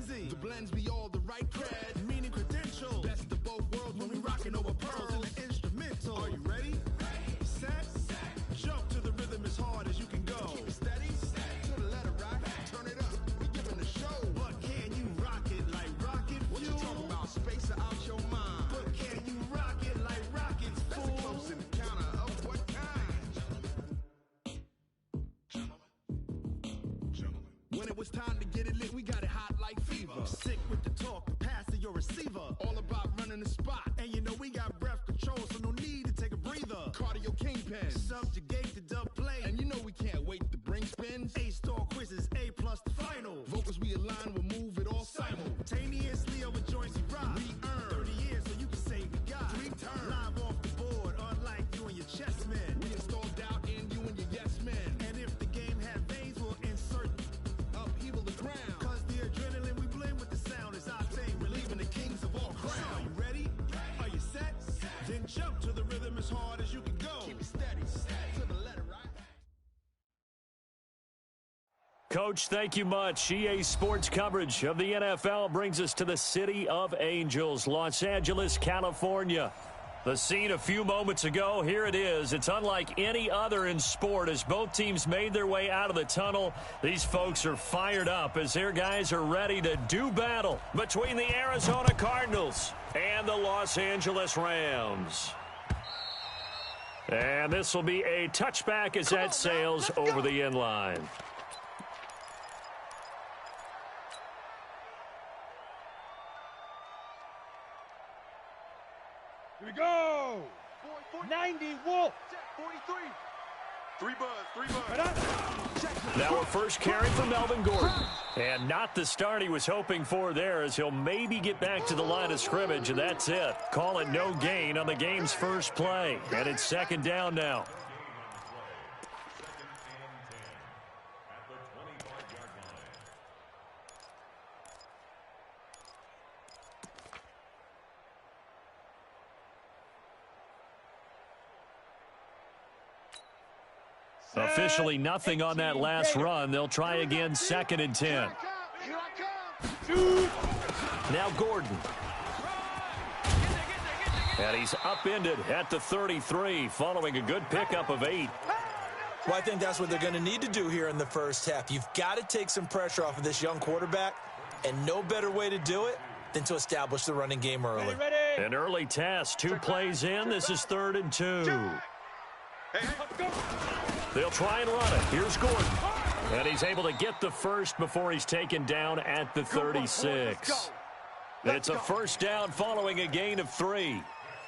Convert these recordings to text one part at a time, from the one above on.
frenzy. The blends be all the right cred, meaning credential. Best of both worlds when we rockin' over pearls in the instrumental. Are you ready? Set. Jump to the rhythm as hard as you can go. Keep it steady. To the letter right. Turn it up. We giving the show. But can you rock it like rocket fuel? What you talking about? Space or out your mind? But can you rock it like rockets, fool? That's a close encounter of what kind? Gentlemen. When it was time to get it lit, we got it hot like fever. Sick with the talk, the pass to your receiver. All about running the spot. And you know we got breath control, so no need to take a breather. Cardio kingpin. Subjugate the dub play. And you know we can't wait to bring spins. A-star quizzes, A+ the final. Vocals we align, we'll move it all simultaneously over joints we rock. We earn 30 years, so you can say we got 3 turns. Live off the board, unlike you and your chess men. We installed doubt in you and your yes men. And if the game had veins, we'll insert upheaval the ground. Cause the adrenaline we blend with the sound is our thing. Relieving the kings of all crowns. So are you ready? Are you set? Then jump to the rhythm as hard as you can go. Keep it steady, to the letter, right? Coach, thank you much. EA Sports coverage of the NFL brings us to the City of Angels, Los Angeles, California. The scene a few moments ago, here it is. It's unlike any other in sport as both teams made their way out of the tunnel. These folks are fired up as their guys are ready to do battle between the Arizona Cardinals and the Los Angeles Rams. And this will be a touchback as that sails over the end line. Here we go! 90 Wolf! 43. 3 buzz. Now a first carry for Melvin Gordon. And not the start he was hoping for there as he'll maybe get back to the line of scrimmage, and that's it. Call it no gain on the game's first play. And it's second down now. Officially nothing on that last run. They'll try again, 2nd and 10. Now Gordon. And he's upended at the 33 following a good pickup of 8. Well, I think that's what they're going to need to do here in the first half. You've got to take some pressure off of this young quarterback, and no better way to do it than to establish the running game early. An early test, 2 plays in. This is 3rd and 2. They'll try and run it. Here's Gordon. And he's able to get the first before he's taken down at the 36. It's a first down following a gain of 3.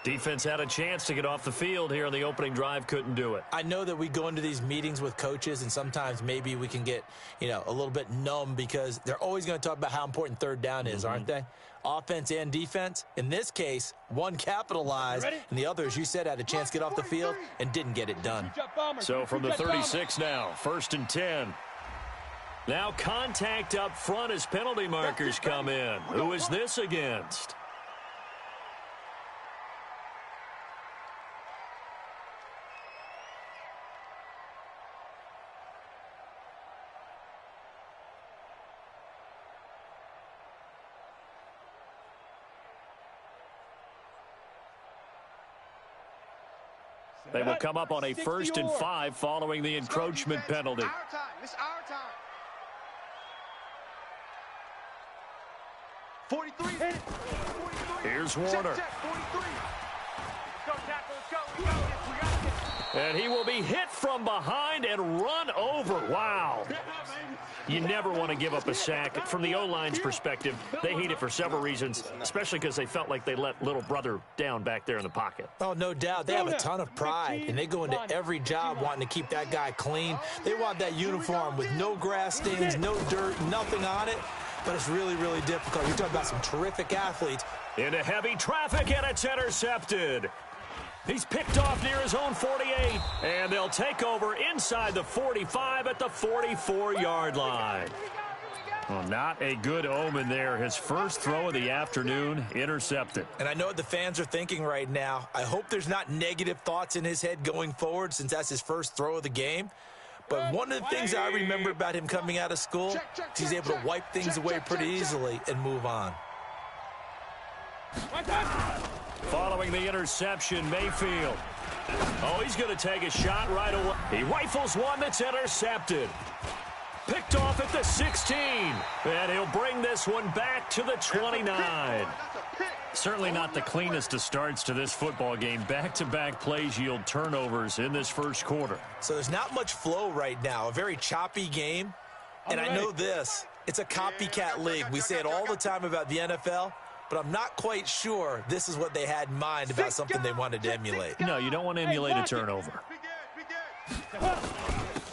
Defense had a chance to get off the field here in the opening drive, couldn't do it. I know that we go into these meetings with coaches, and sometimes maybe we can get, a little bit numb because they're always going to talk about how important 3rd down is, aren't they? Offense and defense. In this case, one capitalized, and the other, as you said, had a chance to get off the field and didn't get it done. So from the 36 now, 1st and 10. Now contact up front as penalty markers come in. Who is this against? They will come up on a 1st and 5 following the encroachment penalty. It's our time. 43. Here's Warner. And he will be hit from behind and run over. Wow. You never want to give up a sack. From the O-line's perspective, they hate it for several reasons, especially because they felt like they let little brother down back there in the pocket. Oh, no doubt. They have a ton of pride, and they go into every job wanting to keep that guy clean. They want that uniform with no grass stains, no dirt, nothing on it. But it's really, really difficult. You're talking about some terrific athletes. Into heavy traffic, and it's intercepted. He's picked off near his own 48, and they'll take over inside the 45 at the 44-yard line. Well, not a good omen there. His first throw of the afternoon intercepted. And I know what the fans are thinking right now. I hope there's not negative thoughts in his head going forward since that's his first throw of the game. But one of the things I remember about him coming out of school is he's able to wipe things away pretty easily and move on. Following the interception, Mayfield. Oh, he's going to take a shot right away. He rifles one that's intercepted. Picked off at the 16. And he'll bring this one back to the 29. Certainly not the cleanest of starts to this football game. Back-to-back plays yield turnovers in this first quarter. So there's not much flow right now. A very choppy game. And I know this. It's a copycat league. We say it all the time about the NFL. But I'm not quite sure this is what they had in mind about something they wanted to emulate. No, you don't want to emulate a turnover.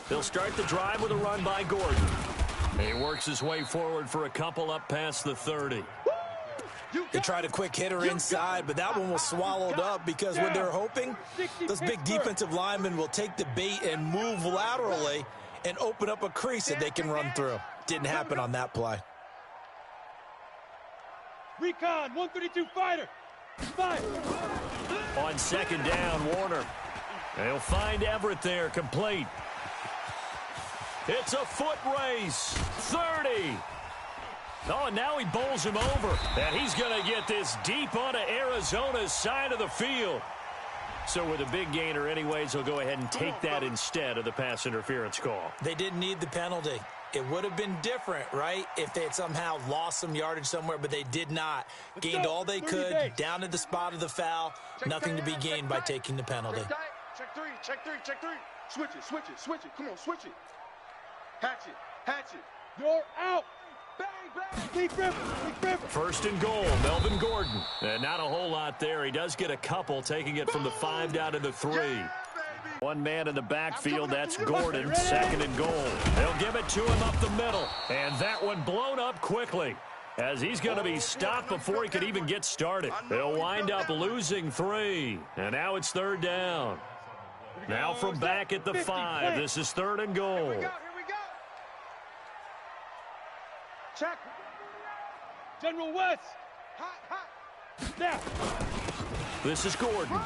They'll start the drive with a run by Gordon. He works his way forward for a couple up past the 30. They tried a quick hitter inside, but that one was swallowed up because what they're hoping, those big defensive linemen will take the bait and move laterally and open up a crease that they can run through. Didn't happen on that play. Recon, 132 fighter. Fire. On second down, Warner. They'll find Everett there, complete. It's a foot race. 30. Oh, and now he bowls him over. And he's going to get this deep onto Arizona's side of the field. So with a big gainer anyways, he'll go ahead and take that instead of the pass interference call. They didn't need the penalty. It would have been different, right, if they had somehow lost some yardage somewhere, but they did not. Gained all they could, down at the spot of the foul. Nothing to be gained by taking the penalty. Check three, check three, check three. Switch it, switch it, switch it. Come on, switch it. Hatch it, hatch it. You're out. Bang, bang. Deep river, deep river. First and goal, Melvin Gordon. And not a whole lot there. He does get a couple, taking it from the 5 down to the 3. One man in the backfield, that's Gordon, second and goal. They'll give it to him up the middle. And that one blown up quickly as he's going to be stopped before he could even get started. They'll wind up losing 3. And now it's third down. Now from back at the 5, this is third and goal. Here we go. Check. General West. Hot, hot. Snap. This is Gordon.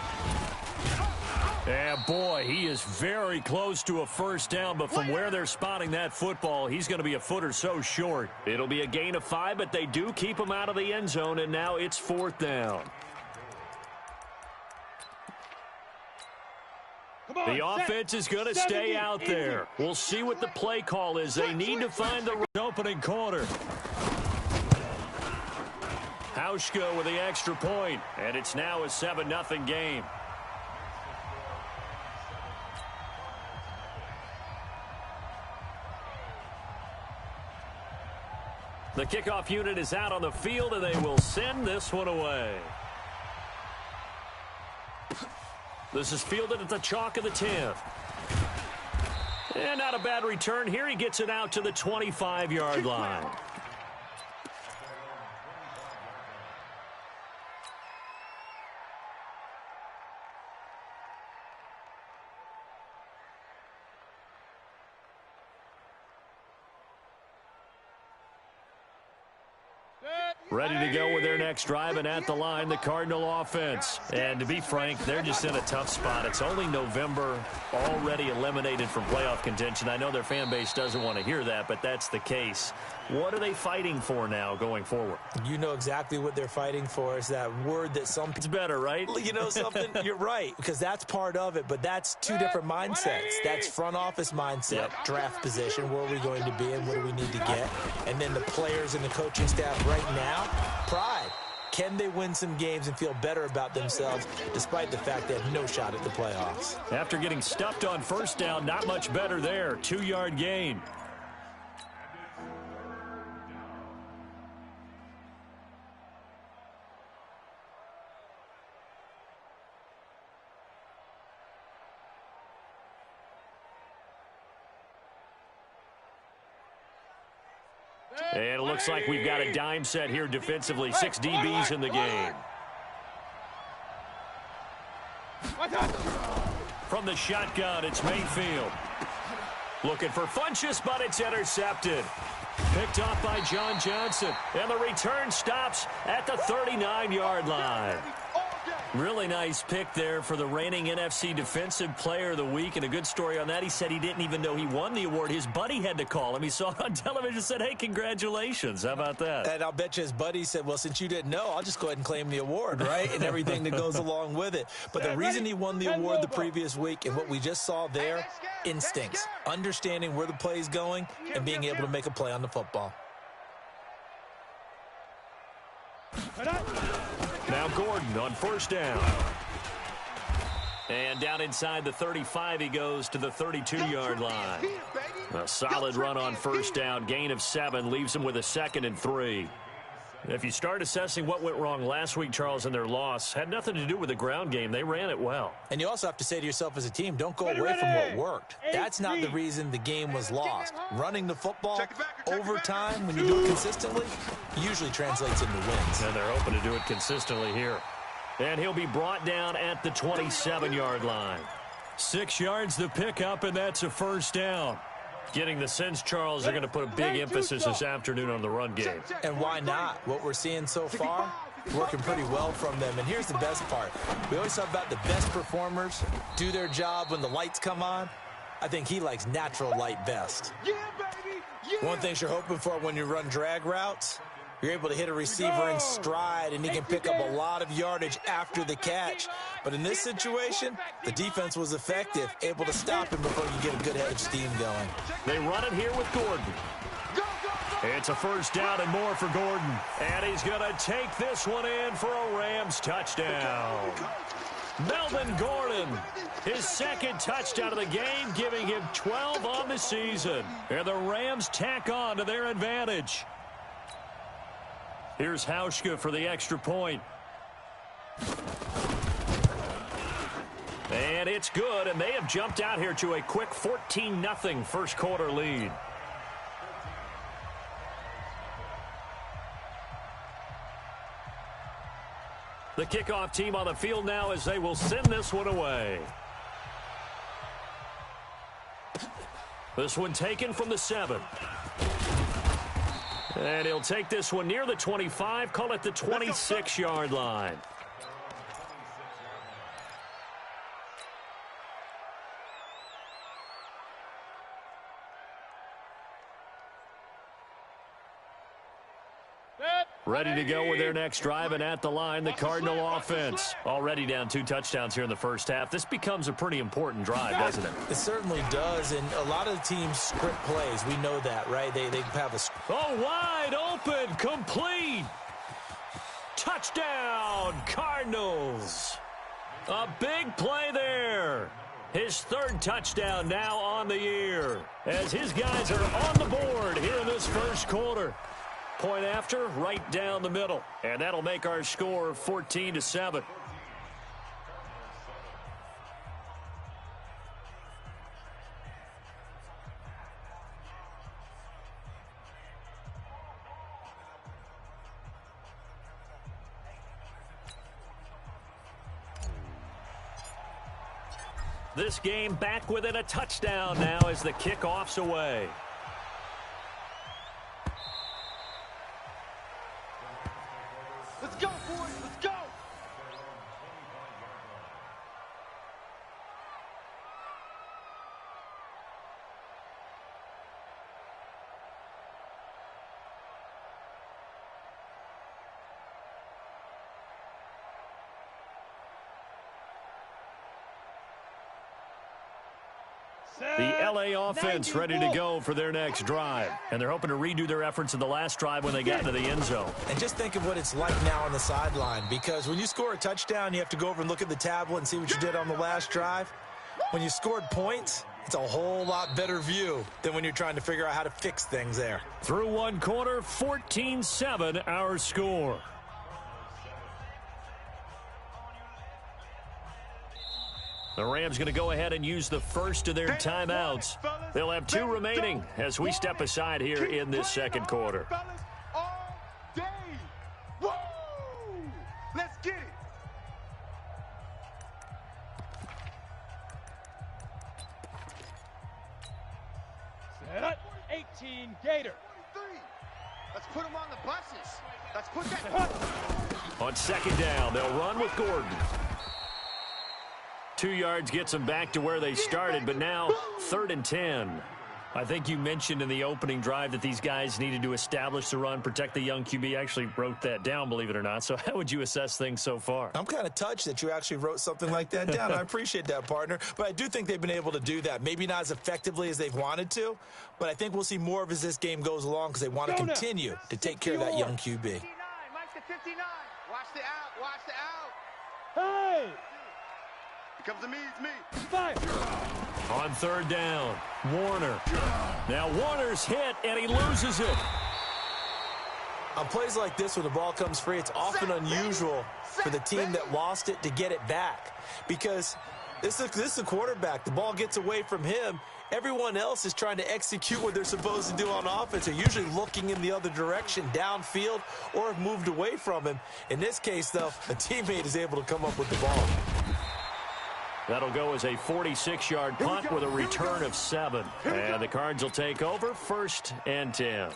And boy, he is very close to a first down, but from where they're spotting that football, he's going to be a foot or so short. It'll be a gain of 5, but they do keep him out of the end zone, and now it's fourth down. The offense is going to stay out there. We'll see what the play call is. They need to find the opening corner. Hauschka with the extra point, and it's now a 7-0 game. The kickoff unit is out on the field, and they will send this one away. This is fielded at the chalk of the 10th. And not a bad return here. He gets it out to the 25-yard line. Ready to go with their next drive, and at the line, the Cardinal offense. And to be frank, they're just in a tough spot. It's only November, already eliminated from playoff contention. I know their fan base doesn't want to hear that, but that's the case. What are they fighting for now going forward? You know exactly what they're fighting for. Is that word that some... It's better, right? You know something? You're right, because that's part of it, but that's two different mindsets. That's front office mindset, draft position, where are we going to be and what do we need to get? And then the players and the coaching staff right now, pride. Can they win some games and feel better about themselves despite the fact they have no shot at the playoffs? After getting stuffed on first down, not much better there. 2-yard gain. And it looks like we've got a dime set here defensively. 6 DBs in the game. From the shotgun, it's Mayfield. Looking for Funchess, but it's intercepted. Picked off by John Johnson. And the return stops at the 39-yard line. Really nice pick there for the reigning NFC Defensive Player of the Week, and a good story on that. He said he didn't even know he won the award. His buddy had to call him. He saw it on television and said, hey, congratulations. How about that? And I'll bet you his buddy said, well, since you didn't know, I'll just go ahead and claim the award, right? And everything that goes along with it. But the reason he won the award the previous week and what we just saw there, instincts, understanding where the play is going and being able to make a play on the football. Now Gordon on first down. And down inside the 35, he goes to the 32-yard line. A solid run on first down, gain of 7, leaves him with a 2nd and 3. If you start assessing what went wrong last week, Charles, in their loss, had nothing to do with the ground game. They ran it well. And you also have to say to yourself as a team, don't go away from what worked. That's not the reason the game was lost. Running the football over time, when you do it consistently, usually translates into wins. And they're hoping to do it consistently here. And he'll be brought down at the 27-yard line. 6 yards the pickup, and that's a first down. Getting the sense, Charles, they're going to put a big emphasis this afternoon on the run game. And why not? What we're seeing so far, working pretty well from them. And here's the best part. We always talk about the best performers do their job when the lights come on. I think he likes natural light best. Yeah, baby. Yeah. One thing you're hoping for when you run drag routes, you're able to hit a receiver in stride, and he can pick up a lot of yardage after the catch. But in this situation, the defense was effective, able to stop him before you get a good head of steam going. They run it here with Gordon. It's a first down and more for Gordon. And he's going to take this one in for a Rams touchdown. Melvin Gordon, his 2nd touchdown of the game, giving him 12 on the season. And the Rams tack on to their advantage. Here's Hauschka for the extra point. And it's good, and they have jumped out here to a quick 14-0 first quarter lead. The kickoff team on the field now as they will send this one away. This one taken from the 7. And he'll take this one near the 25, call it the 26-yard line. Ready to go with their next drive, and at the line, the Cardinal offense. Already down 2 touchdowns here in the first half. This becomes a pretty important drive, doesn't it? It certainly does, and a lot of teams script plays. We know that, right? They have a... Oh, wide open, complete. Touchdown, Cardinals. A big play there. His 3rd touchdown now on the year, as his guys are on the board here in this first quarter. Point after, right down the middle. And that'll make our score 14-7. This game back within a touchdown now as the kickoff's away. Let's go, boys. Let's go. The LA offense ready to go for their next drive. And they're hoping to redo their efforts in the last drive when they got into the end zone. And just think of what it's like now on the sideline, because when you score a touchdown, you have to go over and look at the tablet and see what you did on the last drive. When you scored points, it's a whole lot better view than when you're trying to figure out how to fix things there. Through one quarter, 14-7 our score. The Rams going to go ahead and use the first of their timeouts. They'll have 2 remaining as we step aside here in this second quarter. All day. Woo! Let's get it. Set up. 18 Gator. 3. Let's put them on the buses. Let's put that. On second down, they'll run with Gordon. 2 yards gets them back to where they started, but now 3rd and 10. I think you mentioned in the opening drive that these guys needed to establish the run, protect the young QB. I actually wrote that down, believe it or not. So how would you assess things so far? I'm kind of touched that you actually wrote something like that down. I appreciate that, partner. But I do think they've been able to do that. Maybe not as effectively as they've wanted to, but I think we'll see more of as this game goes along because they want to continue to take care of that young QB. 59, Mike to 59. Watch the out, watch the out. Hey! Here comes the me, it's me. Fire! On 3rd down, Warner. Now Warner's hit, and he loses it. On plays like this where the ball comes free, it's often unusual for the team that lost it to get it back because this is a quarterback. The ball gets away from him. Everyone else is trying to execute what they're supposed to do on offense. They're usually looking in the other direction, downfield, or have moved away from him. In this case, though, a teammate is able to come up with the ball. That'll go as a 46-yard punt with a return of 7. And the Cards will take over 1st and 10.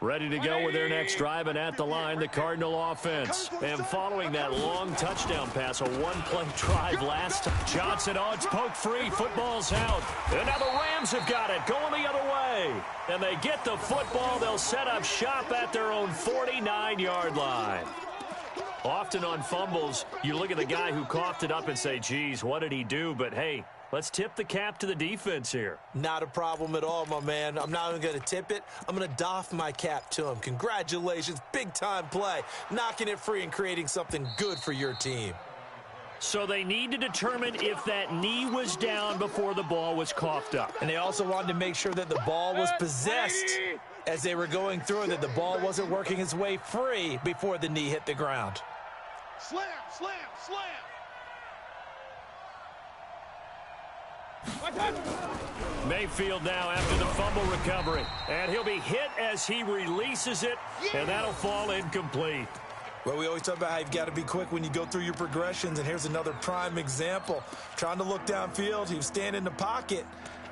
Ready to go with their next drive, and at the line, the Cardinal offense. And following that long touchdown pass, a one-play drive last time. Johnson, oh, it's poked free. Football's out. And now the Rams have got it, going the other way. And they get the football. They'll set up shop at their own 49-yard line. Often on fumbles, you look at the guy who coughed it up and say, geez, what did he do? But, hey, let's tip the cap to the defense here. Not a problem at all, my man. I'm not even going to tip it. I'm going to doff my cap to him. Congratulations. Big-time play. Knocking it free and creating something good for your team. So they need to determine if that knee was down before the ball was coughed up. And they also wanted to make sure that the ball was possessed as they were going through, that the ball wasn't working its way free before the knee hit the ground. Slam, slam, slam. Mayfield now after the fumble recovery. And he'll be hit as he releases it, and that'll fall incomplete. Well, we always talk about how you've got to be quick when you go through your progressions, and here's another prime example. Trying to look downfield, he was standing in the pocket,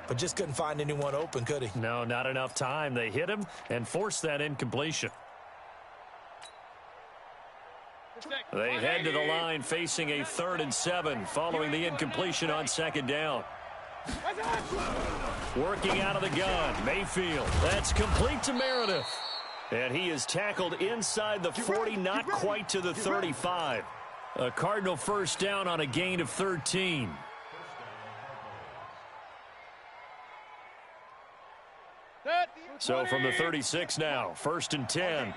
but just couldn't find anyone open, could he? No, not enough time. They hit him and forced that incompletion. They head to the line facing a 3rd and 7 following the incompletion on 2nd down. Working out of the gun, Mayfield. That's complete to Meredith. And he is tackled inside the 40, not quite to the 35. A Cardinal first down on a gain of 13. So from the 36 now, 1st and 10.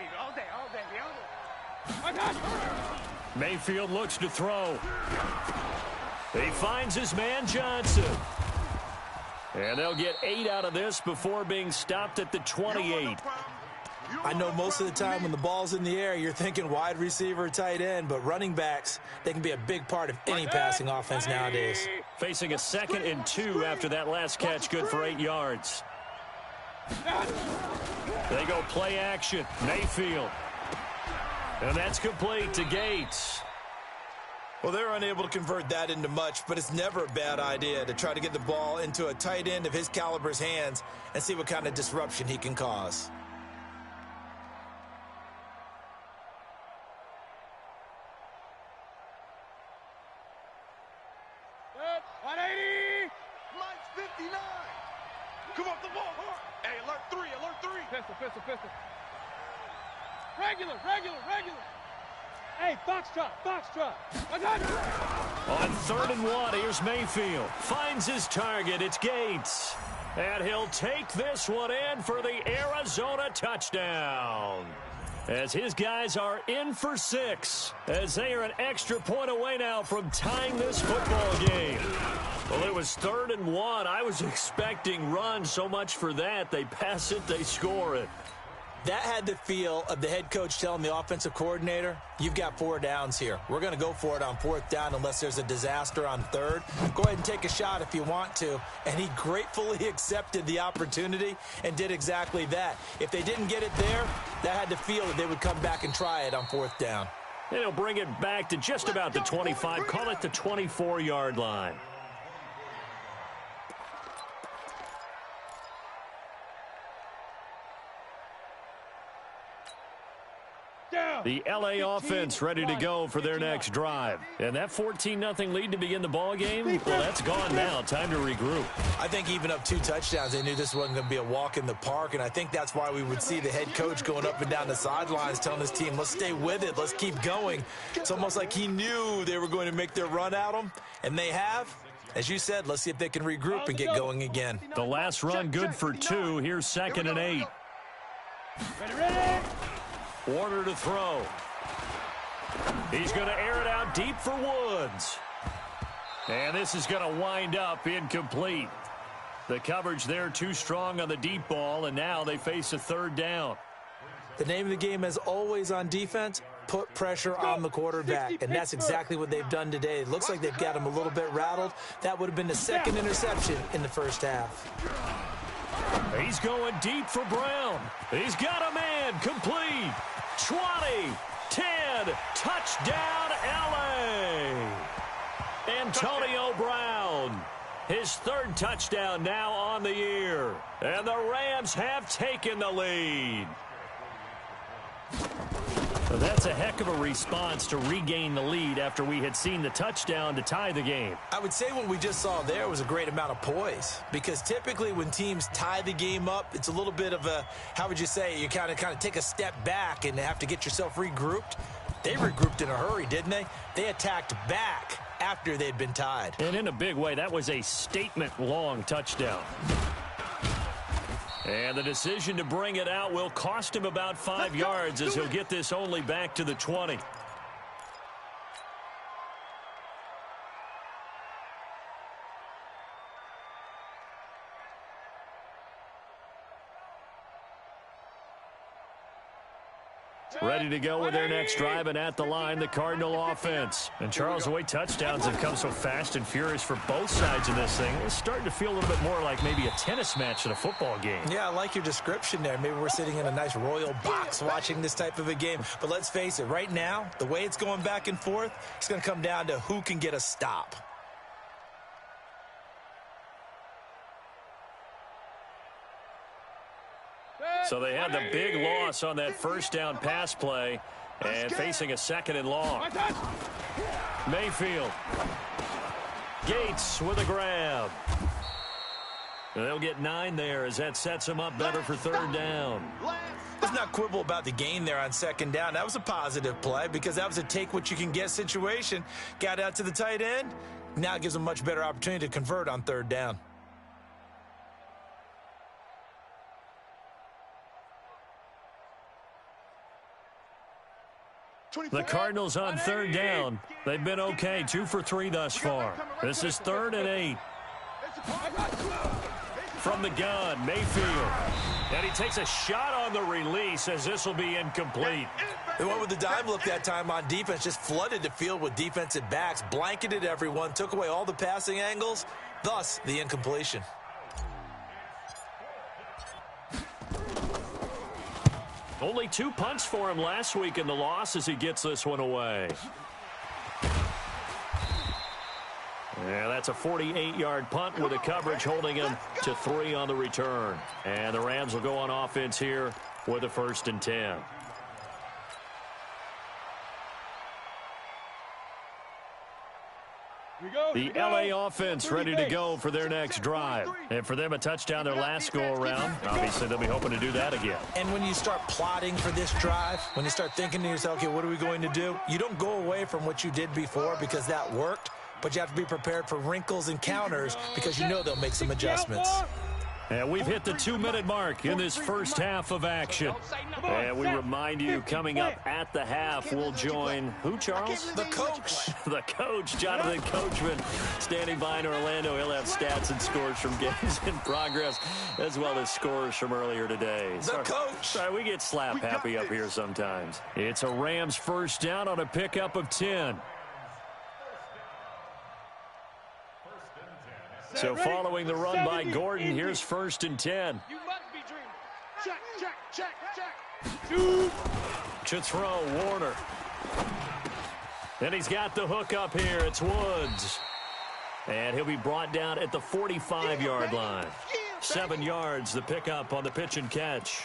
Mayfield looks to throw. He finds his man Johnson. And they'll get 8 out of this before being stopped at the 28. I know most of the time when the ball's in the air, you're thinking wide receiver, tight end, but running backs, they can be a big part of any passing offense nowadays. Facing a 2nd and 2 after that last catch, good for 8 yards. They go play action, Mayfield. And that's complete to Gates. Well, they're unable to convert that into much, but it's never a bad idea to try to get the ball into a tight end of his caliber's hands and see what kind of disruption he can cause. Mike's 59. Come off the ball. Hey, alert 3, alert 3. Pistol. Regular. Hey, foxtrot. On 3rd and 1, here's Mayfield. Finds his target. It's Gates. And he'll take this one in for the Arizona touchdown. As his guys are in for 6. As they are an extra point away now from tying this football game. Well, it was 3rd and 1. I was expecting run, so much for that. They pass it, they score it. That had the feel of the head coach telling the offensive coordinator, you've got 4 downs here. We're going to go for it on 4th down unless there's a disaster on 3rd. Go ahead and take a shot if you want to. And he gratefully accepted the opportunity and did exactly that. If they didn't get it there, that had the feel that they would come back and try it on 4th down. And he'll bring it back to just about the 25, call it the 24-yard line. The L.A. offense ready to go for their next drive. And that 14-0 lead to begin the ball game, well, that's gone now. Time to regroup. I think even up 2 touchdowns, they knew this wasn't going to be a walk in the park, and I think that's why we would see the head coach going up and down the sidelines telling his team, let's stay with it, let's keep going. It's almost like he knew they were going to make their run at him, and they have. As you said, let's see if they can regroup and get going again. The last run good for 2. Here's 2nd and 8. Ready. Warner to throw. He's going to air it out deep for Woods. And this is going to wind up incomplete. The coverage there too strong on the deep ball, and now they face a 3rd down. The name of the game, as always on defense, put pressure on the quarterback, and that's exactly what they've done today. It looks like they've got him a little bit rattled. That would have been the 2nd interception in the first half. He's going deep for Brown. He's got a man. Complete. 20, 10, touchdown LA. Antonio Brown, his 3rd touchdown now on the year. And the Rams have taken the lead. So that's a heck of a response to regain the lead after we had seen the touchdown to tie the game. I would say what we just saw there was a great amount of poise, because typically when teams tie the game up, it's a little bit of a, how would you say, you kind of take a step back and have to get yourself regrouped. They regrouped in a hurry, didn't they? They attacked back after they'd been tied. And in a big way, that was a statement-long touchdown. And the decision to bring it out will cost him about 5 yards, as he'll get this only back to the 20. Ready to go with their next drive, and at the line, the Cardinal offense. And Charles, the way touchdowns have come so fast and furious for both sides of this thing, it's starting to feel a little bit more like maybe a tennis match at a football game. Yeah, I like your description there. Maybe we're sitting in a nice royal box watching this type of a game. But let's face it, right now, the way it's going back and forth, it's going to come down to who can get a stop. So they had the big loss on that 1st down pass play, and facing a 2nd and long. Mayfield. Gates with a grab. And they'll get 9 there, as that sets them up better for 3rd down. Let's not quibble about the gain there on 2nd down. That was a positive play, because that was a take-what-you-can-get situation. Got out to the tight end. Now it gives them a much better opportunity to convert on 3rd down. The Cardinals on 3rd down. They've been okay, 2 for 3 thus far. This is 3rd and 8. From the gun, Mayfield. And he takes a shot on the release, as this will be incomplete. They went with the dime look that time on defense, just flooded the field with defensive backs, blanketed everyone, took away all the passing angles, thus the incompletion. Only 2 punts for him last week in the loss, as he gets this one away. Yeah, that's a 48-yard punt with a coverage holding him to 3 on the return. And the Rams will go on offense here with a 1st and 10. The L.A. offense ready to go for their next drive. And for them, a touchdown their last go-around. Obviously, they'll be hoping to do that again. And when you start plotting for this drive, when you start thinking to yourself, okay, what are we going to do? You don't go away from what you did before, because that worked. But you have to be prepared for wrinkles and counters, because you know they'll make some adjustments. And we've hit the 2-minute mark in this first half of action. And we remind you, coming up at the half, we'll join who, Charles? The coach. The coach, Jonathan Coachman, standing by in Orlando. He'll have stats and scores from games in progress, as well as scores from earlier today. The coach. Sorry, we get slap happy up here sometimes. It's a Rams first down on a pickup of 10. So following the run by Gordon, here's 1st and 10. You must be dreaming. Check. To throw, Warner. And he's got the hook up here. It's Woods. And he'll be brought down at the 45-yard line. 7 yards, the pickup on the pitch and catch.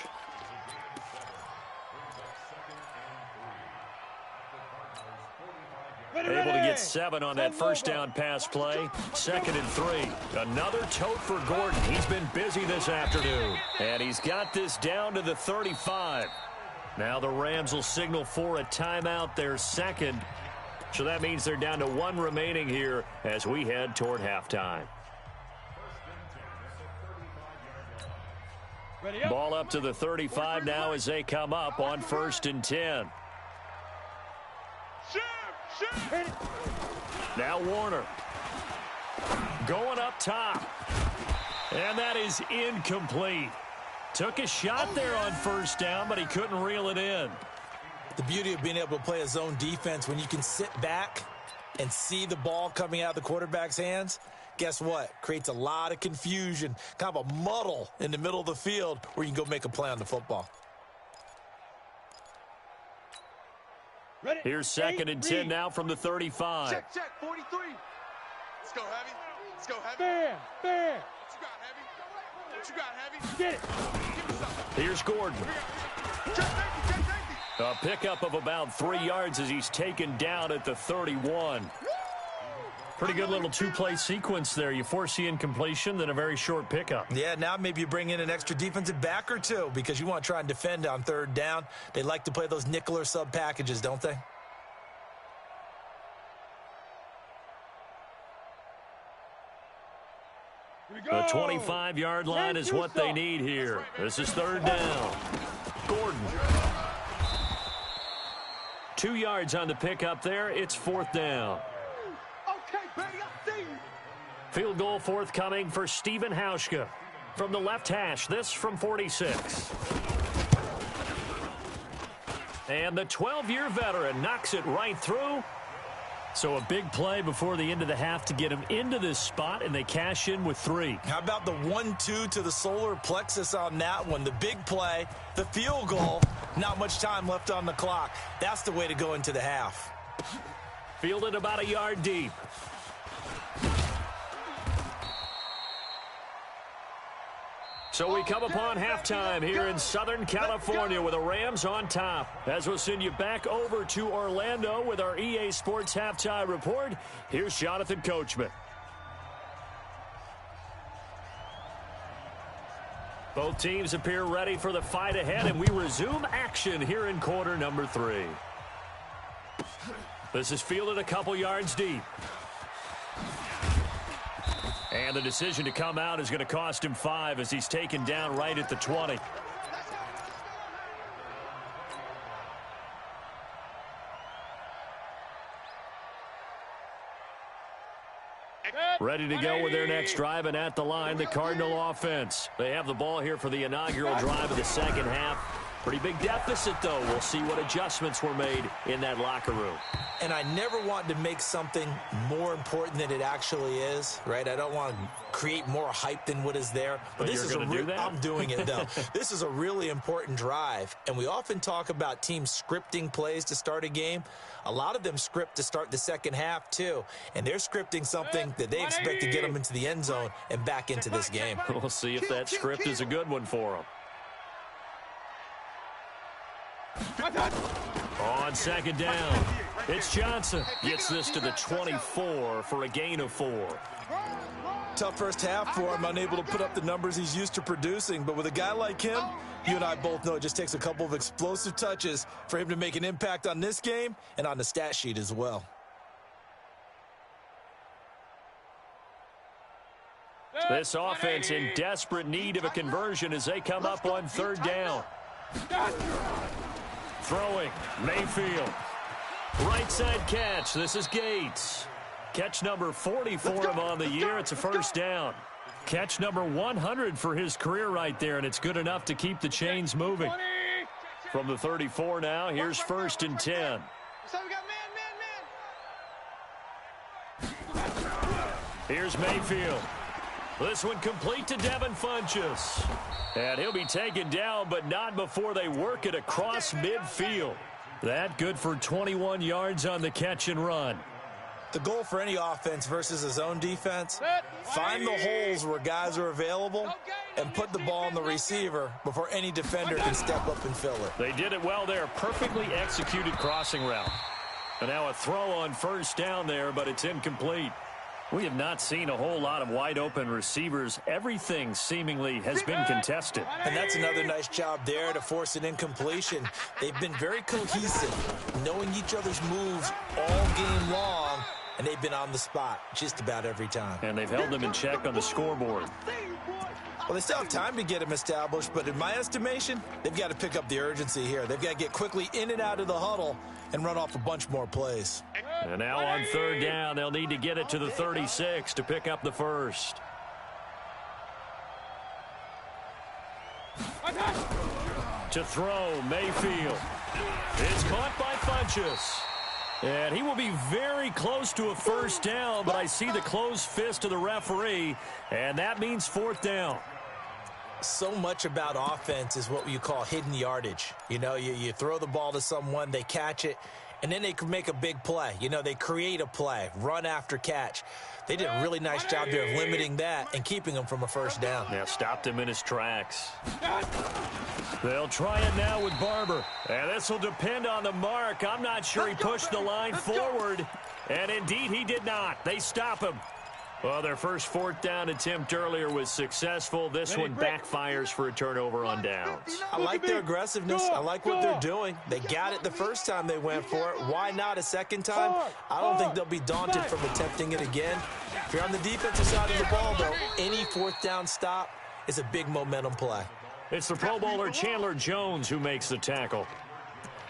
Able to get 7 on that first down pass play. 2nd and 3. Another tote for Gordon. He's been busy this afternoon. And he's got this down to the 35. Now the Rams will signal for a timeout, their second. So that means they're down to 1 remaining here as we head toward halftime. Ball up to the 35 now as they come up on 1st and 10. Now Warner going up top, and that is incomplete. Took a shot there on 1st down, but he couldn't reel it in. The beauty of being able to play a zone defense, when you can sit back and see the ball coming out of the quarterback's hands, guess what? Creates a lot of confusion, kind of a muddle in the middle of the field where you can go make a play on the football. Here's 2nd and 10 now from the 35. Check, 43. Let's go, Heavy. Let's go, Heavy. Fair. What you got, Heavy? Get it. Give me something. Here's Gordon. Check, safety. A pickup of about 3 yards as he's taken down at the 31. Pretty good little 2-play sequence there. You foresee incompletion, then a very short pickup. Yeah, now maybe you bring in an extra defensive back or two because you want to try and defend on 3rd down. They like to play those nickel or sub packages, don't they? The 25-yard line is what they need here. This is 3rd down. Gordon. 2 yards on the pickup there. It's 4th down. Okay, buddy, I see you. Field goal forthcoming for Stephen Hauschka from the left hash. This from 46. And the 12-year veteran knocks it right through. So a big play before the end of the half to get him into this spot, and they cash in with 3. How about the 1-2 to the solar plexus on that one? The big play, the field goal, not much time left on the clock. That's the way to go into the half. Fielded about a yard deep. So we come upon halftime here in Southern California with the Rams on top. As we'll send you back over to Orlando with our EA Sports Halftime Report, here's Jonathan Coachman. Both teams appear ready for the fight ahead, and we resume action here in quarter number 3. This is fielded a couple yards deep. And the decision to come out is going to cost him 5 as he's taken down right at the 20. Ready to go with their next drive, and at the line, the Cardinal offense. They have the ball here for the inaugural drive of the second half. Pretty big deficit, though. We'll see what adjustments were made in that locker room. And I never want to make something more important than it actually is, right? I don't want to create more hype than what is there. But this is do that? I'm doing it, though. This is a really important drive. And we often talk about teams scripting plays to start a game. A lot of them script to start the second half, too. And they're scripting something that they expect to get them into the end zone and back into this game. We'll see if that script is a good one for them. On second down, it's Johnson. Gets this to the 24 for a gain of 4. Tough first half for him, unable to put up the numbers he's used to producing. But with a guy like him, you and I both know it just takes a couple of explosive touches for him to make an impact on this game and on the stat sheet as well. This offense in desperate need of a conversion as they come up on third down. Throwing, Mayfield. Right side catch. This is Gates. Catch number 40 for him on the year. It's a first down. Catch number 100 for his career right there, and it's good enough to keep the chains moving. From the 34 now, here's first and 10. Here's Mayfield. This one complete to Devin Funchess. And he'll be taken down, but not before they work it across midfield. That good for 21 yards on the catch and run. The goal for any offense versus a zone defense, find the holes where guys are available and put the ball on the receiver before any defender can step up and fill it. They did it well there. Perfectly executed crossing route. And now a throw on first down there, but it's incomplete. We have not seen a whole lot of wide-open receivers. Everything seemingly has been contested. And that's another nice job there to force an incompletion. They've been very cohesive, knowing each other's moves all game long, and they've been on the spot just about every time. And they've held them in check on the scoreboard. Well, they still have time to get them established, but in my estimation, they've got to pick up the urgency here. They've got to get quickly in and out of the huddle and run off a bunch more plays. And now on third down, they'll need to get it to the 36 to pick up the first. To throw, Mayfield. It's caught by Funchess. And he will be very close to a first down, but I see the closed fist of the referee, and that means fourth down. So much about offense is what you call hidden yardage. You know, you throw the ball to someone, they catch it, and then they can make a big play. You know, they create a play, run after catch. They did a really nice job there of limiting that and keeping him from a first down. Yeah, stopped him in his tracks. They'll try it now with Barber. And this will depend on the mark. I'm not sure he pushed the line forward. And indeed, he did not. They stop him. Well, their first fourth down attempt earlier was successful. This one backfires for a turnover on downs. I like their aggressiveness. I like what they're doing. They got it the first time they went for it. Why not a second time? I don't think they'll be daunted from attempting it again. If you're on the defensive side of the ball, though, any fourth down stop is a big momentum play. It's the Pro Bowler Chandler Jones who makes the tackle.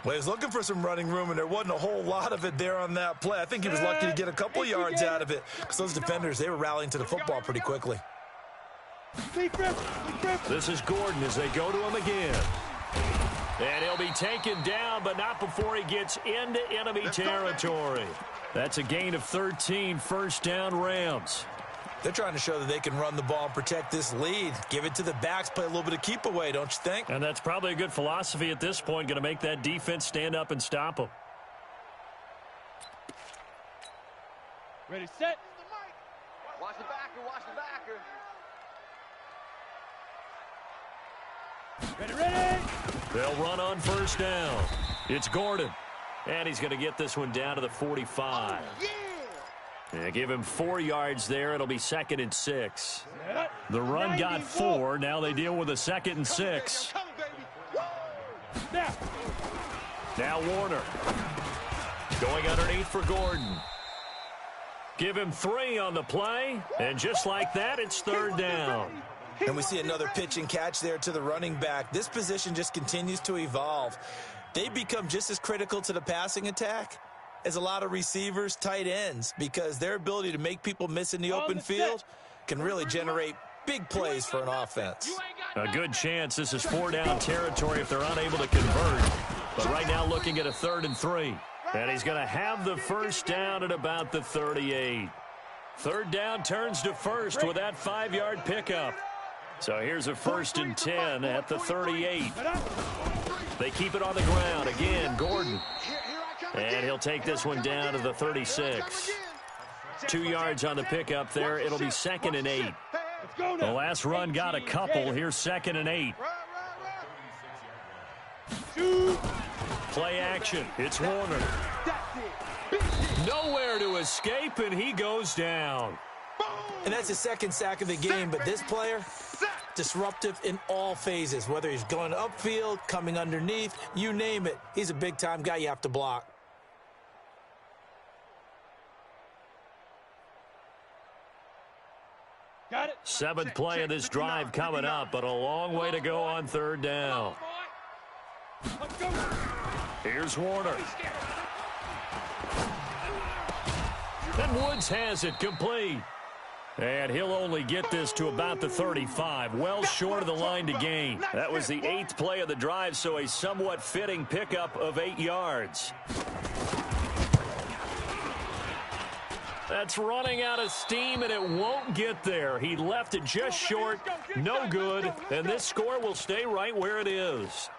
Well, he was looking for some running room, and there wasn't a whole lot of it there on that play. I think he was lucky to get a couple yards out of it because those defenders, they were rallying to the football pretty quickly. This is Gordon as they go to him again. And he'll be taken down, but not before he gets into enemy territory. That's a gain of 13, first down Rams. They're trying to show that they can run the ball and protect this lead. Give it to the backs, play a little bit of keep away, don't you think? And that's probably a good philosophy at this point, going to make that defense stand up and stop them. Ready, set. Watch the backer, watch the backer. Ready. They'll run on first down. It's Gordon. And he's going to get this one down to the 45. Yeah, give him 4 yards there. It'll be second and 6. The run got 4. Now they deal with a second and 6. Now Warner. Going underneath for Gordon. Give him 3 on the play. And just like that, it's third down. And we see another pitch and catch there to the running back. This position just continues to evolve. They become just as critical to the passing attack as a lot of receivers, tight ends, because their ability to make people miss in the open field can really generate big plays for an offense. A good chance this is 4-down territory if they're unable to convert. But right now looking at a 3rd and 3. And he's going to have the first down at about the 38. Third down turns to first with that 5-yard pickup. So here's a 1st and 10 at the 38. They keep it on the ground. Again, Gordon. And he'll take this one down to the 36. 2 yards on the pickup there. It'll be 2nd and 8. The last run got a couple. Here's 2nd and 8. Play action. It's Warner. Nowhere to escape, and he goes down. And that's his second sack of the game, but this player, disruptive in all phases, whether he's going upfield, coming underneath, you name it. He's a big-time guy you have to block. Got it. Seventh play of this drive coming up, but a long way to go on third down. Here's Warner. And Woods has it complete. And he'll only get this to about the 35, well short of the line to gain. That was the 8th play of the drive, so a somewhat fitting pickup of 8 yards. That's running out of steam, and it won't get there. He left it just short, no good, and this score will stay right where it is.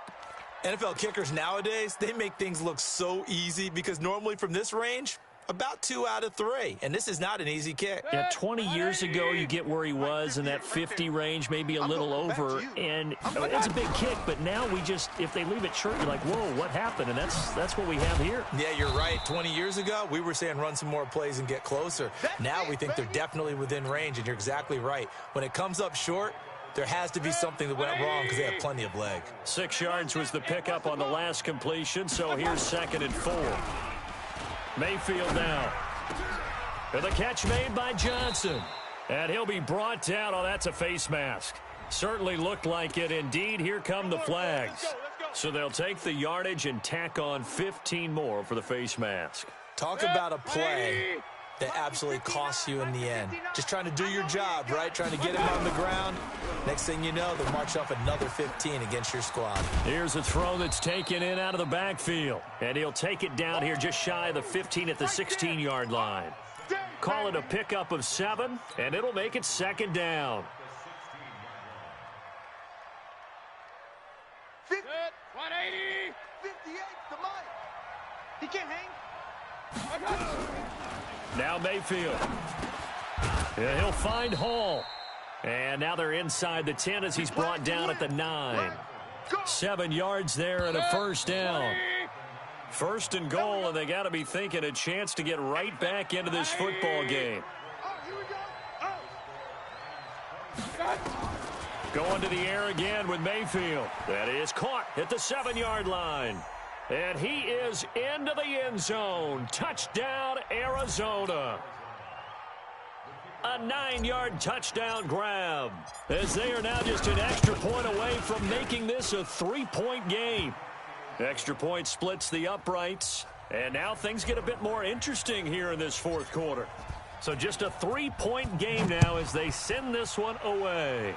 NFL kickers nowadays, they make things look so easy because normally from this range, about 2 out of 3, and this is not an easy kick. Yeah, 20 years ago, you get where he was in that 50 range, maybe a little over, and it's a big kick, but now we just, if they leave it short, you're like, whoa, what happened? And that's what we have here. Yeah, you're right. 20 years ago, we were saying run some more plays and get closer. Now we think they're definitely within range, and you're exactly right. When it comes up short, there has to be something that went wrong because they have plenty of leg. 6 yards was the pickup on the last completion, so here's 2nd and 4. Mayfield now. And the catch made by Johnson. And he'll be brought down. Oh, that's a face mask. Certainly looked like it. Indeed, here come the flags. So they'll take the yardage and tack on 15 more for the face mask. Talk about a play that absolutely costs you in the end. Just trying to do your job, right? Trying to get him on the ground. Next thing you know, they'll march off another 15 against your squad. Here's a throw that's taken in out of the backfield. And he'll take it down here just shy of the 15 at the 16-yard line. Call it a pickup of 7, and it'll make it 2nd down. 180. 58, the mic. He can't hang. Now Mayfield. Yeah, he'll find Hall. And now they're inside the 10 as he's brought down at the 9. 7 yards there and a first down. 1st and goal, and they got to be thinking a chance to get right back into this football game. Going to the air again with Mayfield. That is caught at the 7-yard line. And he is into the end zone. Touchdown, Arizona. A 9-yard touchdown grab, as they are now just an extra point away from making this a 3-point game. Extra point splits the uprights, and now things get a bit more interesting here in this 4th quarter. So just a 3-point game now as they send this one away.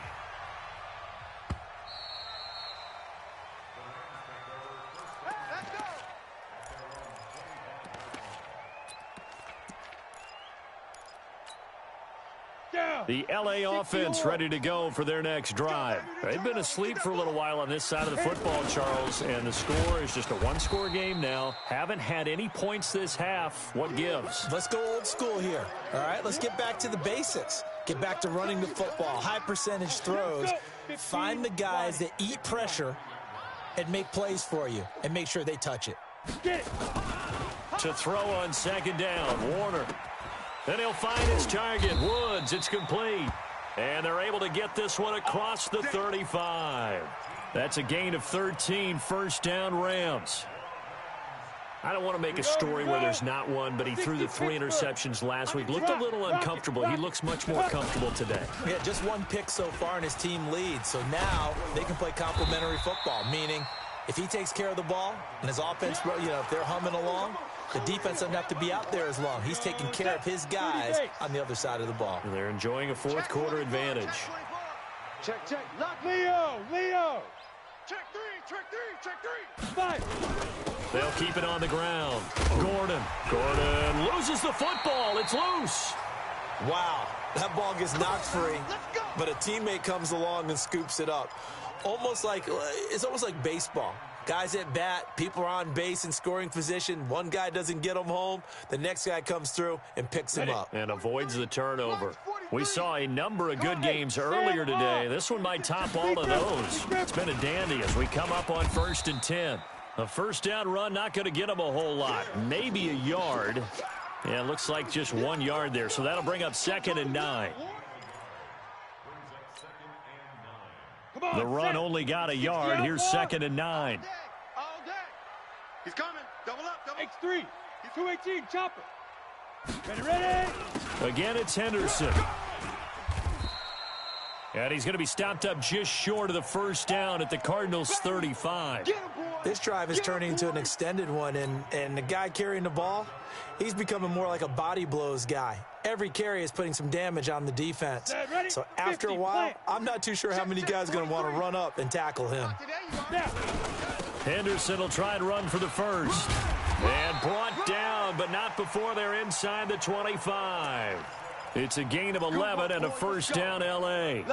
The L.A. offense ready to go for their next drive. They've been asleep for a little while on this side of the football, Charles, and the score is just a 1-score game now. Haven't had any points this half. What gives? Let's go old school here, all right? Let's get back to the basics. Get back to running the football, high-percentage throws. Find the guys that eat pressure and make plays for you, and make sure they touch it. To throw on 2nd down, Warner. Then he'll find his target, Woods. It's complete. And they're able to get this one across the 35. That's a gain of 13, 1st down Rams. I don't want to make a story where there's not one, but he threw the 3 interceptions last week. Looked a little uncomfortable. He looks much more comfortable today. Yeah, just 1 pick so far, and his team leads. So now they can play complementary football, meaning if he takes care of the ball and his offense, if they're humming along, the defense doesn't have to be out there as long. He's taking care of his guys on the other side of the ball. And they're enjoying a 4th quarter advantage. Check. Lock Leo. Check 3. 5. They'll keep it on the ground. Gordon loses the football. It's loose. Wow, that ball gets knocked free, but a teammate comes along and scoops it up. It's almost like baseball. Guys at bat, people are on base in scoring position. One guy doesn't get them home. The next guy comes through and picks him up. And avoids the turnover. We saw a number of good games earlier today. This one might top all of those. It's been a dandy as we come up on 1st and 10. A 1st down run, not going to get them a whole lot. Maybe a yard. Yeah, it looks like just 1 yard there. So that'll bring up 2nd and 9. The run only got a yard. Here's 2nd and 9. All day. He's coming. Double up. X3. 218. Chopper. Ready. Again, it's Henderson. And he's going to be stopped up just short of the first down at the Cardinals' 35. This drive is turning into an extended one, and the guy carrying the ball, he's becoming more like a body blows guy. Every carry is putting some damage on the defense. So after a while, I'm not too sure how many guys are going to want to run up and tackle him. Henderson will try and run for the first. And brought down, but not before they're inside the 25. It's a gain of 11 and a first down, L.A.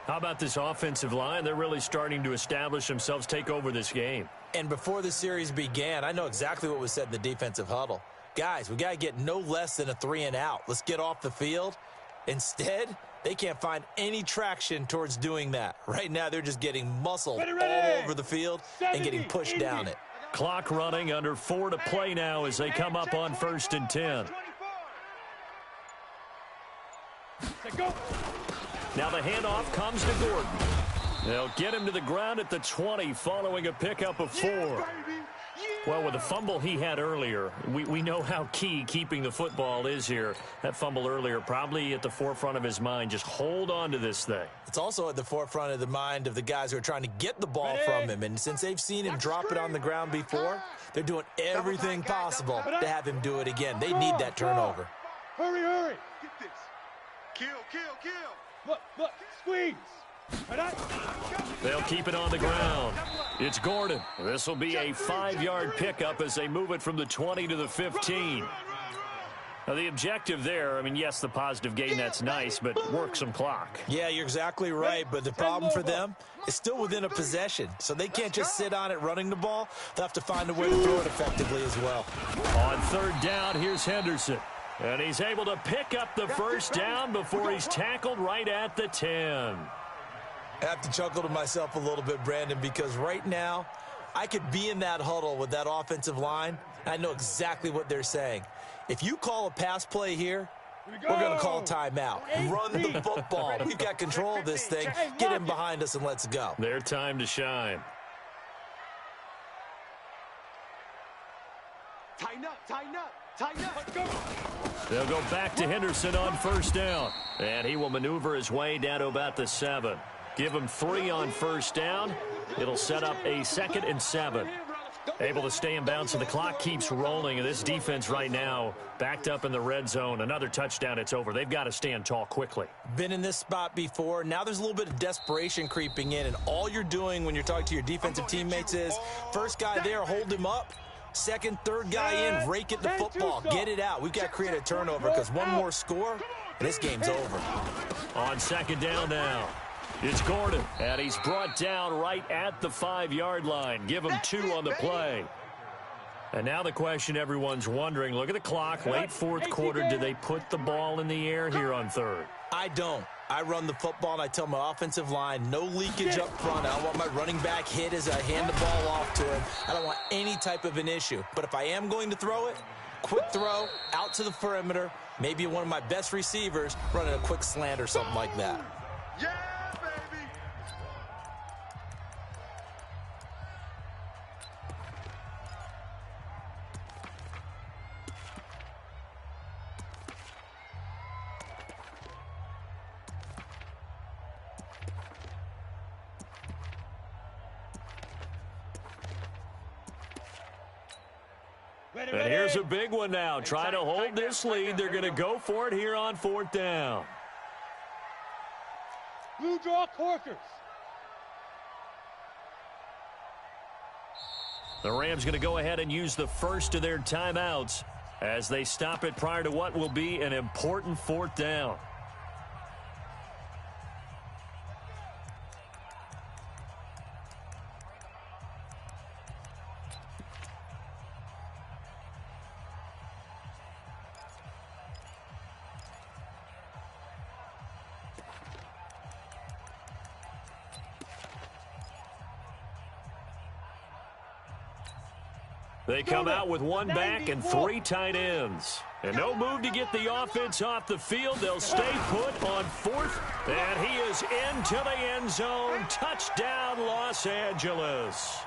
How about this offensive line? They're really starting to establish themselves, take over this game. And before the series began, I know exactly what was said in the defensive huddle. Guys, we got to get no less than a 3-and-out. Let's get off the field. Instead, they can't find any traction towards doing that. Right now, they're just getting muscled all over the field and getting pushed down it. Clock running, under 4 to play now as they come up on 1st and 10. Now the handoff comes to Gordon. They'll get him to the ground at the 20 following a pickup of 4. Well, with the fumble he had earlier, we know how key keeping the football is here. That fumble earlier probably at the forefront of his mind. Just hold on to this thing. It's also at the forefront of the mind of the guys who are trying to get the ball from him. And since they've seen him drop it on the ground before, they're doing everything possible to have him do it again. They need that turnover. Hurry, hurry. Get this. Kill. Look, squeeze. They'll keep it on the ground. It's Gordon. This will be a 5-yard pickup as they move it from the 20 to the 15. Now, the objective there, I mean, yes, the positive gain, that's nice, but work some clock. Yeah, you're exactly right, but the problem for them is still within a possession, so they can't just sit on it running the ball. They'll have to find a way to throw it effectively as well. On 3rd down, here's Henderson. And he's able to pick up the first down before he's tackled right at the 10. I have to chuckle to myself a little bit, Brandon, because right now I could be in that huddle with that offensive line, and I know exactly what they're saying. If you call a pass play here, we're going to call timeout. Run the football. We've got control of this thing. Get him behind us and let's go. Their time to shine. Tighten up. Let's go. They'll go back to Henderson on 1st down. And he will maneuver his way down to about the 7. Give him 3 on 1st down. It'll set up a 2nd and 7. Able to stay in bounds, and the clock keeps rolling. And this defense right now backed up in the red zone. Another touchdown, it's over. They've got to stand tall quickly. Been in this spot before. Now there's a little bit of desperation creeping in. And all you're doing when you're talking to your defensive teammates is, first guy there, hold him up. Second, third guy in, rake at the football. Get it out. We've got to create a turnover because one more score, and this game's over. On 2nd down now, it's Gordon, and he's brought down right at the 5-yard line. Give him 2 on the play. And now the question everyone's wondering, look at the clock, late 4th quarter. Do they put the ball in the air here on 3rd? I don't. I run the football, and I tell my offensive line, no leakage up front. I don't want my running back hit as I hand the ball off to him. I don't want any type of an issue. But if I am going to throw it, quick throw, out to the perimeter, maybe one of my best receivers running a quick slant or something like that. Yeah, baby. And here's a big one now. Trying to hold this lead. They're going to go for it here on 4th down. Blue draw Corkers. The Rams going to go ahead and use the first of their timeouts as they stop it prior to what will be an important 4th down. They come out with 1 back and 3 tight ends. And no move to get the offense off the field. They'll stay put on 4th. And he is into the end zone. Touchdown, Los Angeles.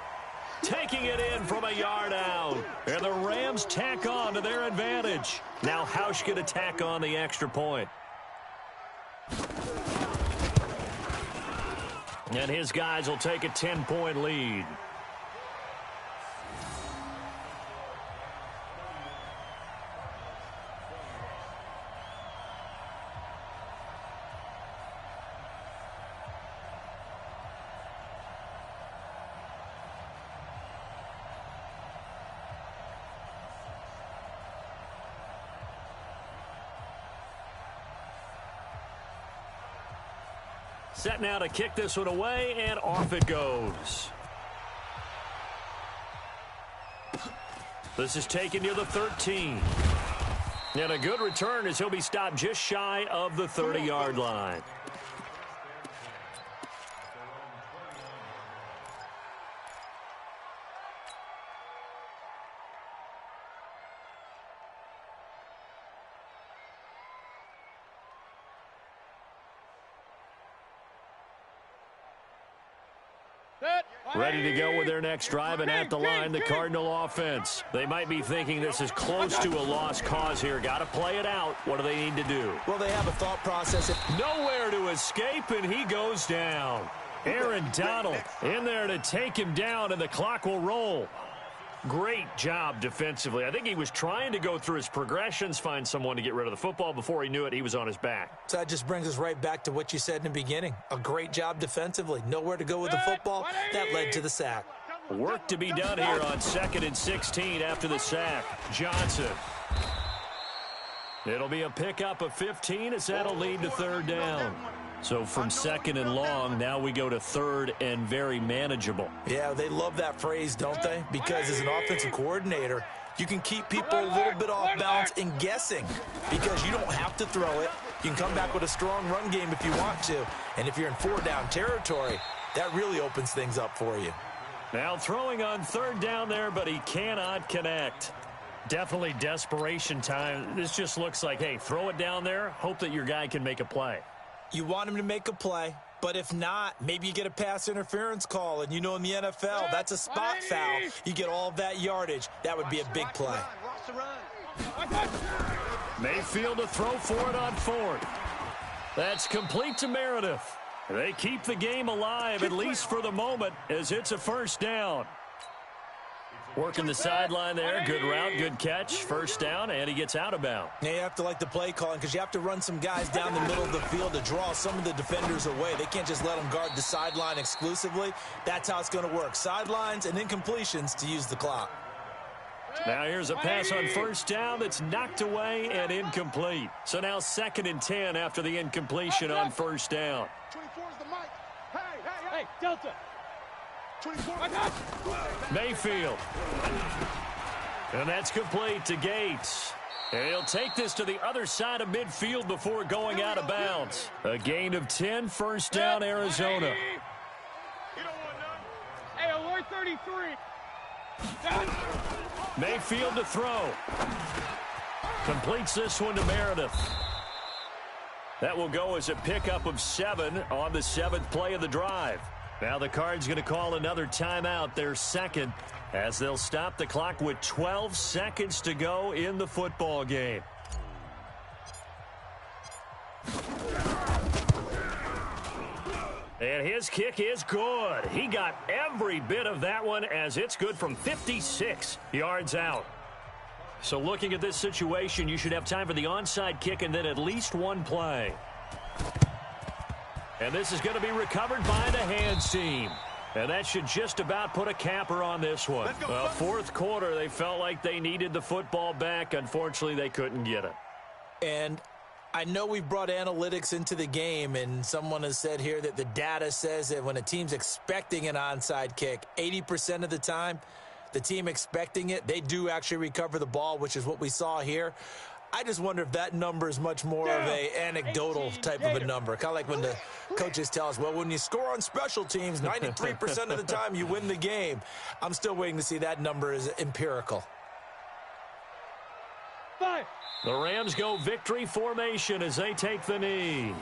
Taking it in from a yard out. And the Rams tack on to their advantage. Now Hausch going to tack on the extra point. And his guys will take a 10-point lead. Set now to kick this one away, and off it goes. This is taken near the 13. And a good return as he'll be stopped just shy of the 30-yard line. Ready to go with their next drive, and at the line, the Cardinal offense. They might be thinking this is close to a lost cause here. Got to play it out. What do they need to do? Well, they have a thought process. Nowhere to escape, and he goes down. Aaron Donald in there to take him down, and the clock will roll. Great job defensively. I think he was trying to go through his progressions, find someone to get rid of the football. Before he knew it, he was on his back. So that just brings us right back to what you said in the beginning. A great job defensively. Nowhere to go with the football. That led to the sack. Work to be done here on 2nd and 16 after the sack. Johnson. It'll be a pickup of 15 as that'll lead to 3rd down. So from 2nd and long, now we go to 3rd and very manageable. Yeah, they love that phrase, don't they? Because as an offensive coordinator, you can keep people a little bit off balance and guessing because you don't have to throw it. You can come back with a strong run game if you want to. And if you're in 4-down territory, that really opens things up for you. Now throwing on 3rd down there, but he cannot connect. Definitely desperation time. This just looks like, hey, throw it down there, hope that your guy can make a play. You want him to make a play, but if not, maybe you get a pass interference call, and you know in the NFL, that's a spot foul. You get all of that yardage. That would be a big play. Mayfield to throw for it on 4th. That's complete to Meredith. They keep the game alive, at least for the moment, as it's a 1st down. Working the sideline there. Good route, good catch. 1st down, and he gets out of bounds. Now you have to like the play calling because you have to run some guys down the middle of the field to draw some of the defenders away. They can't just let them guard the sideline exclusively. That's how it's going to work. Sidelines and incompletions to use the clock. Now here's a pass on 1st down that's knocked away and incomplete. So now 2nd and 10 after the incompletion on 1st down. 24 is the mic. Hey, Delta. 24. Mayfield. And that's complete to Gates. And he'll take this to the other side of midfield before going out of bounds. A gain of 10, 1st down, Arizona. Hey, alert 33. Mayfield to throw. Completes this one to Meredith. That will go as a pickup of 7 on the 7th play of the drive. Now the Cards going to call another timeout, their 2nd, as they'll stop the clock with 12 seconds to go in the football game. And his kick is good. He got every bit of that one as it's good from 56 yards out. So looking at this situation, you should have time for the onside kick and then at least one play. And this is going to be recovered by the hands team. And that should just about put a capper on this one. Well, 4th quarter, they felt like they needed the football back. Unfortunately, they couldn't get it. And I know we brought analytics into the game, and someone has said here that the data says that when a team's expecting an onside kick, 80% of the time, the team expecting it, they do actually recover the ball, which is what we saw here. I just wonder if that number is much more of a anecdotal type of a number. Kind of like when the coaches tell us, well, when you score on special teams, 93% of the time you win the game. I'm still waiting to see that number is empirical. The Rams go victory formation as they take the knee.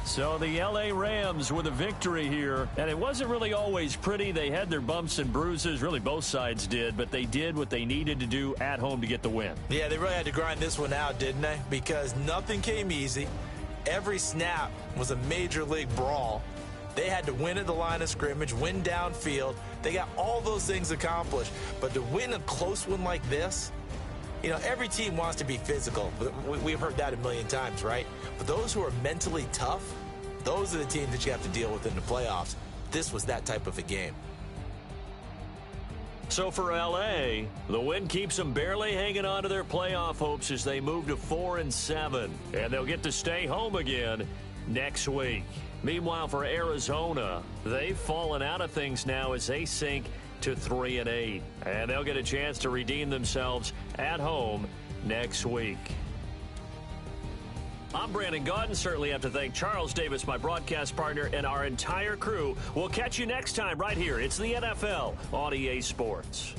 So the L.A. Rams with a victory here, and it wasn't really always pretty. They had their bumps and bruises. Really, both sides did, but they did what they needed to do at home to get the win. Yeah, they really had to grind this one out, didn't they? Because nothing came easy. Every snap was a major league brawl. They had to win at the line of scrimmage, win downfield. They got all those things accomplished. But to win a close one like this, you know, every team wants to be physical. We've heard that a million times, right? But those who are mentally tough, those are the teams that you have to deal with in the playoffs. This was that type of a game. So for L.A., the win keeps them barely hanging on to their playoff hopes as they move to 4-7. And they'll get to stay home again next week. Meanwhile, for Arizona, they've fallen out of things now as they sink to 3-8. And they'll get a chance to redeem themselves at home next week. I'm Brandon Gaudin. Certainly have to thank Charles Davis, my broadcast partner, and our entire crew. We'll catch you next time right here. It's the NFL on EA Sports.